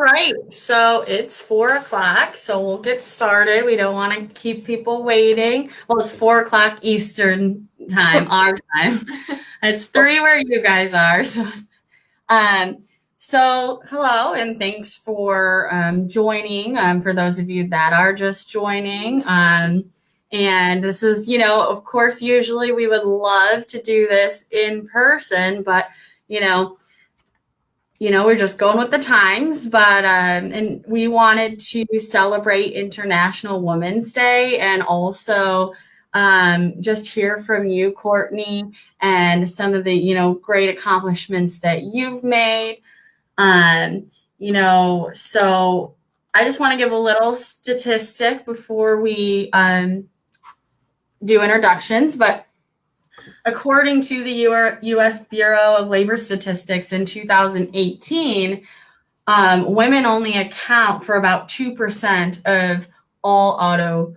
right, so it's 4 o'clock, so we'll get started. We don't want to keep people waiting. Well, it's 4 o'clock Eastern time, our time. It's 3 where you guys are. Um, so hello, and thanks for joining. For those of you that are just joining, and this is, of course, usually we would love to do this in person, but you know we're just going with the times, but and we wanted to celebrate International Women's Day and also just hear from you, Courtney, and some of the, great accomplishments that you've made. So I just want to give a little statistic before we do introductions, but according to the U.S. Bureau of Labor Statistics in 2018, women only account for about 2% of all auto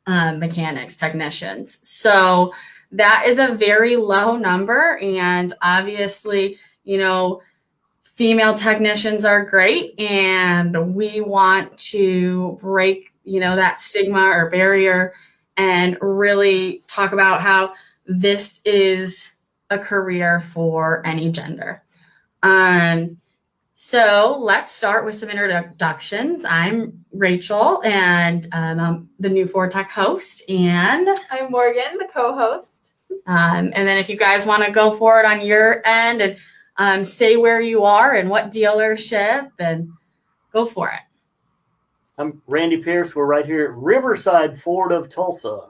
mechanics technicians. So that is a very low number. And obviously, female technicians are great. And we want to break, that stigma or barrier and really talk about how this is a career for any gender. So let's start with some introductions. I'm Rachel, and I'm the new Ford Tech host, and I'm Morgan, the co-host. And then if you guys want to go for it on your end and say where you are and what dealership, and go for it. I'm Randy Pierce. We're right here at Riverside Ford of Tulsa.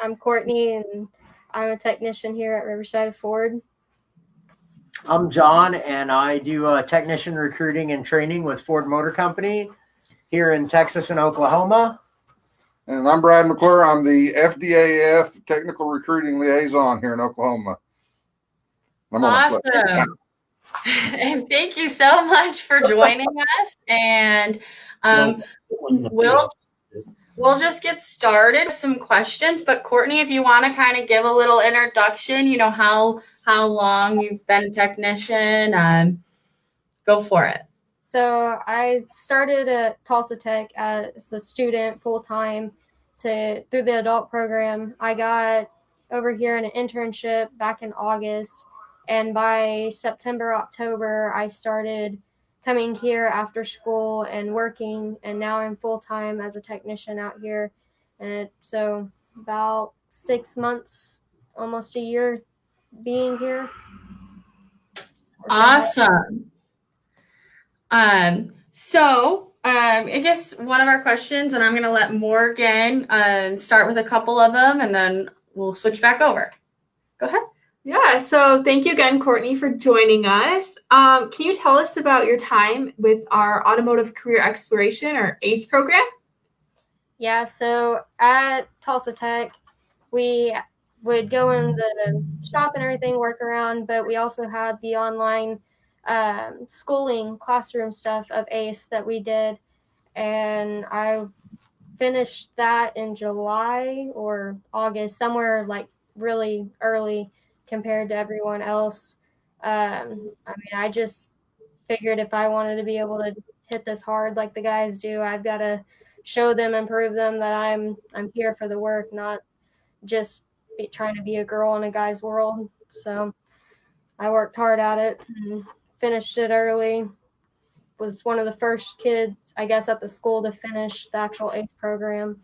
I'm Courtney, and I'm a technician here at Riverside Ford. I'm John, and I do technician recruiting and training with Ford Motor Company here in Texas and Oklahoma. And I'm Brad McClure. I'm the FDAF technical recruiting liaison here in Oklahoma. Awesome. And thank you so much for joining us. And we'll just get started with some questions. But Courtney, if you want to kind of give a little introduction, how long you've been a technician, go for it. So I started at Tulsa Tech as a student full-time through the adult program. I got over here in an internship back in August, and by September, October, I started coming here after school and working, and now I'm full-time as a technician out here. And so about 6 months, almost a year being here. Awesome. So I guess one of our questions, and I'm going to let Morgan start with a couple of them, and then we'll switch back over. Go ahead. Yeah, so thank you again, Courtney, for joining us. Can you tell us about your time with our Automotive Career Exploration, or ACE program? Yeah, so at Tulsa Tech, we would go in the shop and everything, work around, but we also had the online schooling classroom stuff of ACE that we did, and I finished that in July or August, somewhere like really early compared to everyone else. I just figured if I wanted to be able to hit this hard like the guys do, I've got to show them and prove them that I'm here for the work, not just trying to be a girl in a guy's world. So I worked hard at it and finished it early. Was one of the first kids, I guess, at the school to finish the actual ACE program.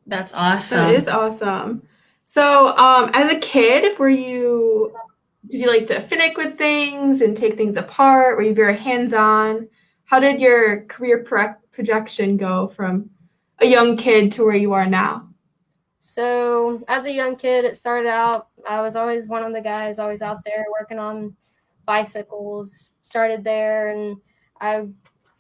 That's awesome. That is awesome. So as a kid, did you like to finick with things and take things apart? Were you very hands-on? How did your career projection go from a young kid to where you are now? So as a young kid, it started out, I was always one of the guys always out there working on bicycles. Started there, and I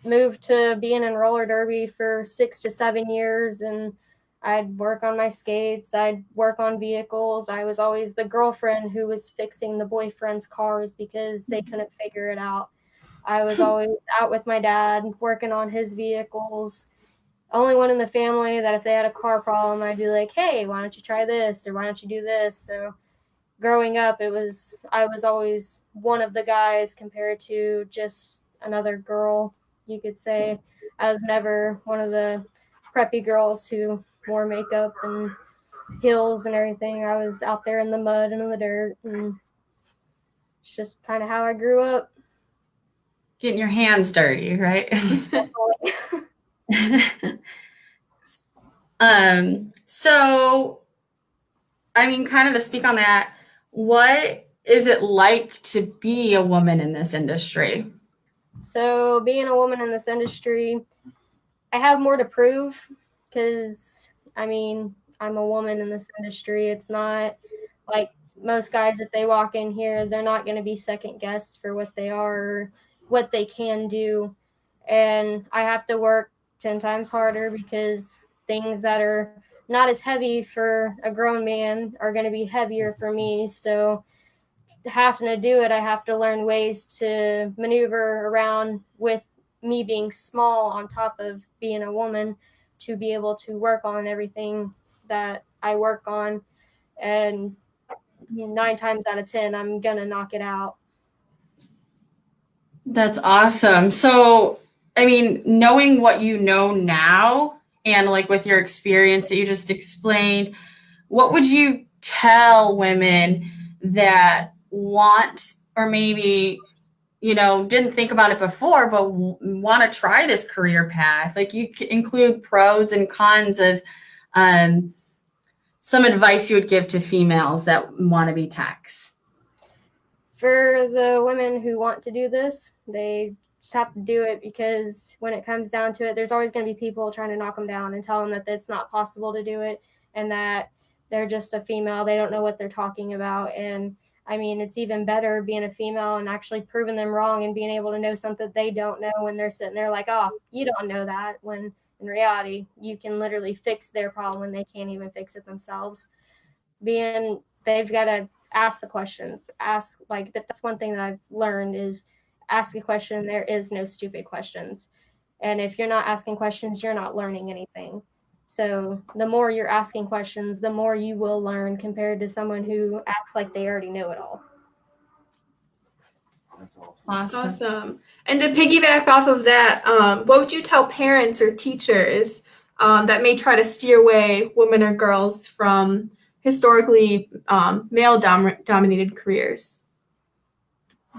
moved to being in roller derby for 6 to 7 years, and I'd work on my skates, I'd work on vehicles. I was always the girlfriend who was fixing the boyfriend's cars because they couldn't figure it out. I was always out with my dad working on his vehicles. Only one in the family that if they had a car problem, I'd be like, hey, why don't you try this, or why don't you do this? So growing up, I was always one of the guys compared to just another girl, you could say. I was never one of the preppy girls who wore makeup and heels and everything. I was out there in the mud and in the dirt, and it's just kind of how I grew up. Getting your hands dirty, right? So, I mean, kind of to speak on that, what is it like to be a woman in this industry? So, being a woman in this industry, I have more to prove because, I mean, I'm a woman in this industry. It's not like most guys, if they walk in here, they're not going to be second guessed for what they are or what they can do. And I have to work 10 times harder because things that are not as heavy for a grown man are going to be heavier for me. So, having to do it, I have to learn ways to maneuver around with me being small on top of being a woman to be able to work on everything that I work on. And 9 times out of 10, I'm going to knock it out. That's awesome. So, I mean, knowing what you know now and like with your experience that you just explained, what would you tell women that want or maybe, you know, didn't think about it before, but want to try this career path? Like you include pros and cons of some advice you would give to females that want to be techs. For the women who want to do this, they just have to do it because when it comes down to it, there's always going to be people trying to knock them down and tell them that it's not possible to do it and that they're just a female. They don't know what they're talking about. And I mean, it's even better being a female and actually proving them wrong and being able to know something they don't know when they're sitting there like, oh, you don't know that. When in reality, you can literally fix their problem when they can't even fix it themselves. They've got to ask the questions. That's one thing that I've learned is ask a question. There is no stupid questions. And if you're not asking questions, you're not learning anything. So the more you're asking questions, the more you will learn compared to someone who acts like they already know it all. That's awesome. Awesome. And to piggyback off of that, what would you tell parents or teachers that may try to steer away women or girls from historically male-dominated careers?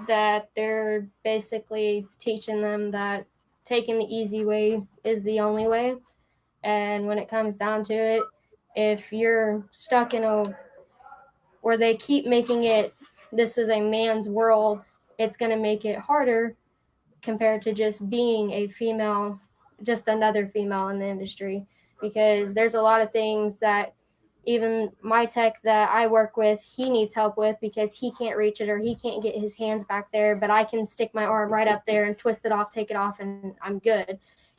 That they're basically teaching them that taking the easy way is the only way. And when it comes down to it, if you're stuck in where they keep making it, this is a man's world, it's going to make it harder compared to just being a female, just another female in the industry. Because there's a lot of things that even my tech that I work with, he needs help with because he can't reach it or he can't get his hands back there, but I can stick my arm right up there and twist it off, take it off, and I'm good.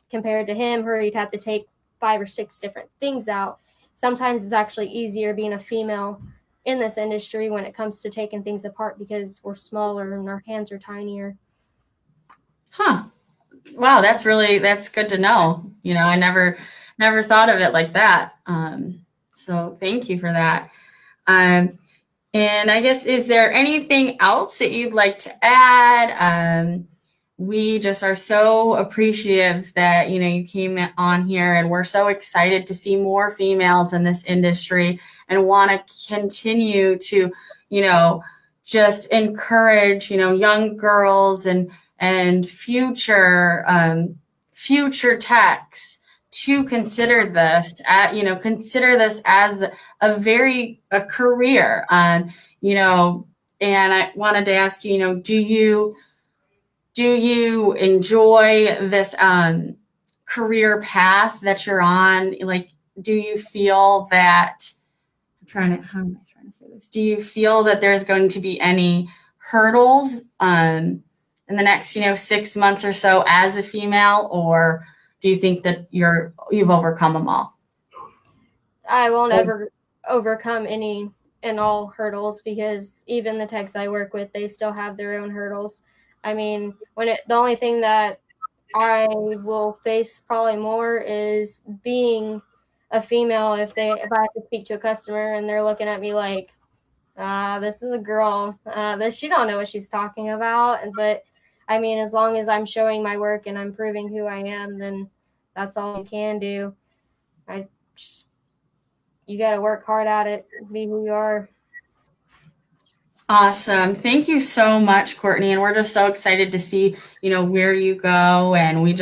Compared to him, where he'd have to take 5 or 6 different things out. Sometimes it's actually easier being a female in this industry when it comes to taking things apart because we're smaller and our hands are tinier. Huh. Wow, that's good to know. You know, I never thought of it like that. So thank you for that. And I guess, is there anything else that you'd like to add? We just are so appreciative that, you know, you came on here, and we're so excited to see more females in this industry and want to continue to, you know, just encourage, you know, young girls and future techs to consider this as a career, you know. And I wanted to ask you, you know, do you enjoy this career path that you're on? Like, do you feel that how am I trying to say this? Do you feel that there's going to be any hurdles in the next, you know, 6 months or so as a female, or do you think that you've overcome them all? I won't ever overcome any and all hurdles because even the techs I work with, they still have their own hurdles. I mean, the only thing that I will face probably more is being a female if I have to speak to a customer and they're looking at me like, This is a girl. She don't know what she's talking about. But I mean, as long as I'm showing my work and I'm proving who I am, then that's all you can do. You got to work hard at it, be who you are. Awesome. Thank you so much, Courtney. And we're just so excited to see, where you go. And we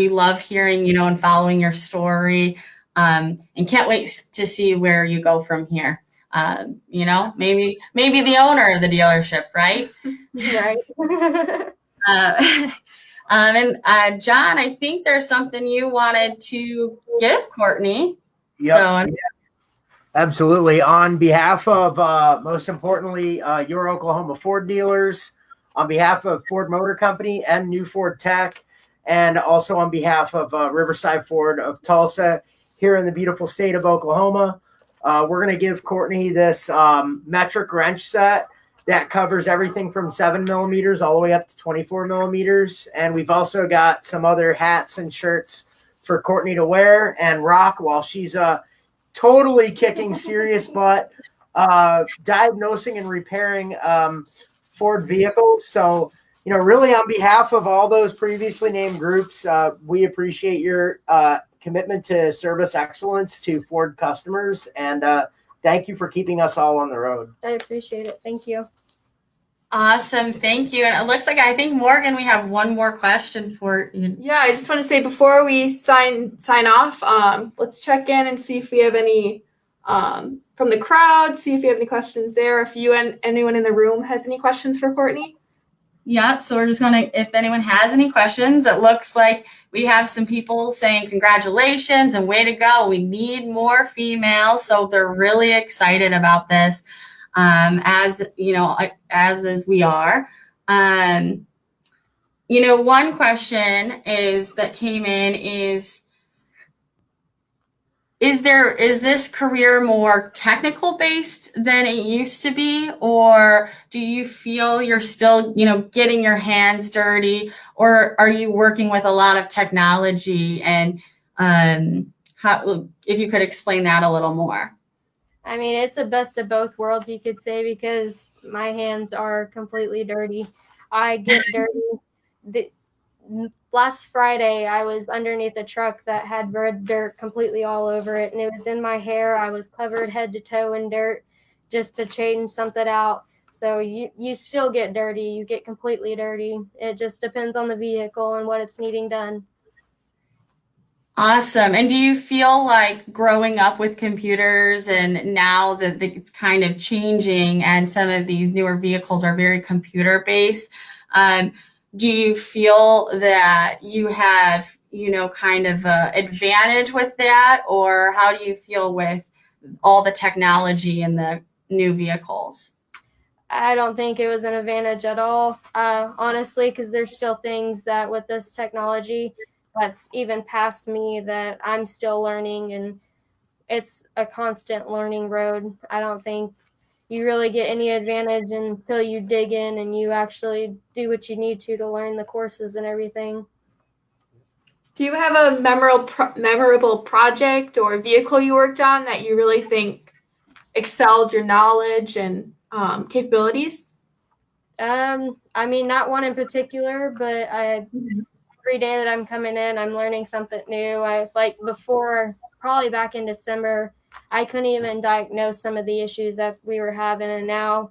love hearing, and following your story. And can't wait to see where you go from here. Maybe the owner of the dealership, right? Right. And John, I think there's something you wanted to give Courtney. Yep. So absolutely. On behalf of, most importantly, your Oklahoma Ford dealers, on behalf of Ford Motor Company and New Ford Tech, and also on behalf of Riverside Ford of Tulsa here in the beautiful state of Oklahoma, we're going to give Courtney this metric wrench set that covers everything from 7 millimeters all the way up to 24 millimeters. And we've also got some other hats and shirts for Courtney to wear and rock while she's totally kicking serious butt, diagnosing and repairing Ford vehicles. So, really on behalf of all those previously named groups, we appreciate your commitment to service excellence to Ford customers. And thank you for keeping us all on the road. I appreciate it. Thank you. Awesome. Thank you. And it looks like, I think, Morgan, we have one more question for you. Yeah, I just want to say before we sign off, let's check in and see if we have any from the crowd, see if you have any questions there. If you and anyone in the room has any questions for Courtney. Yeah, so we're just going to, if anyone has any questions, it looks like we have some people saying congratulations and way to go. We need more females. So they're really excited about this, as we are. One question that came in is this career more technical based than it used to be, or do you feel you're still, getting your hands dirty, or are you working with a lot of technology? And if you could explain that a little more. I mean, it's the best of both worlds, you could say, because my hands are completely dirty. I get dirty. Last Friday, I was underneath a truck that had red dirt completely all over it, and it was in my hair. I was covered head to toe in dirt just to change something out. So you still get dirty. You get completely dirty. It just depends on the vehicle and what it's needing done. Awesome. And do you feel like growing up with computers and now that it's kind of changing and some of these newer vehicles are very computer based, do you feel that you have, kind of an advantage with that, or how do you feel with all the technology in the new vehicles? I don't think it was an advantage at all, honestly, because there's still things that with this technology that's even past me that I'm still learning, and it's a constant learning road. I don't think you really get any advantage until you dig in and you actually do what you need to learn the courses and everything. Do you have a memorable project or vehicle you worked on that you really think excelled your knowledge and capabilities? I mean, not one in particular, but every day that I'm coming in, I'm learning something new. Before, probably back in December, I couldn't even diagnose some of the issues that we were having, and now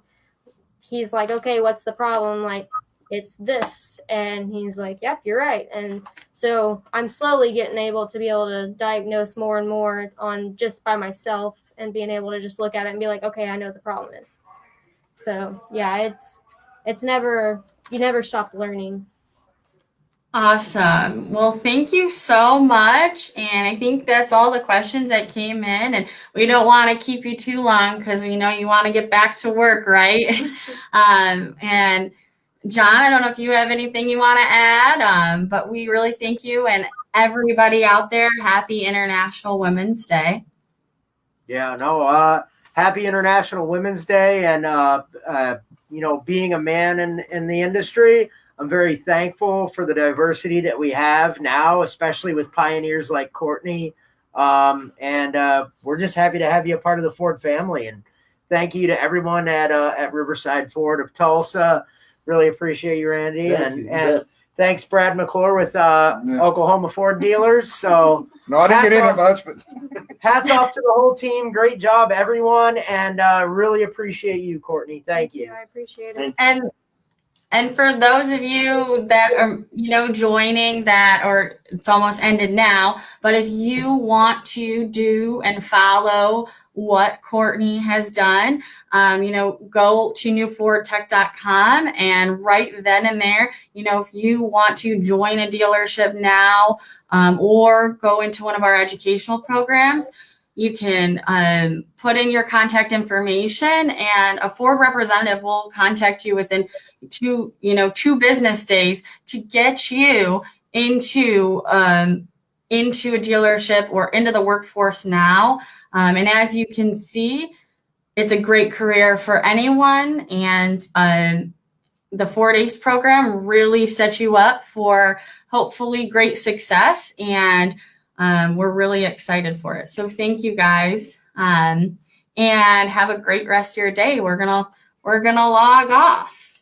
he's like, okay, what's the problem? Like, it's this. And he's like, yep, you're right. And so I'm slowly getting able to diagnose more and more on just by myself and being able to just look at it and be like, okay, I know what the problem is. So yeah, you never stop learning. Awesome. Well, thank you so much. And I think that's all the questions that came in. And we don't want to keep you too long because we know you want to get back to work, right? And John, I don't know if you have anything you want to add, but we really thank you and everybody out there. Happy International Women's Day. Yeah, no, happy International Women's Day. And, being a man in the industry, I'm very thankful for the diversity that we have now, especially with pioneers like Courtney. And we're just happy to have you a part of the Ford family. And thank you to everyone at Riverside Ford of Tulsa. Really appreciate you, Randy. And thanks, Brad McClure with Oklahoma Ford Dealers. So No, I didn't get in it much, but hats off to the whole team. Great job, everyone. And really appreciate you, Courtney. Thank you. I appreciate it. And for those of you that are, joining that, or it's almost ended now, but if you want to do and follow what Courtney has done, go to newfordtech.com, and right then and there, if you want to join a dealership now, or go into one of our educational programs, you can put in your contact information, and a Ford representative will contact you within two business days to get you into a dealership or into the workforce now. And as you can see, it's a great career for anyone. And the Ford ACE program really sets you up for hopefully great success. And we're really excited for it. So thank you guys, and have a great rest of your day. We're gonna log off.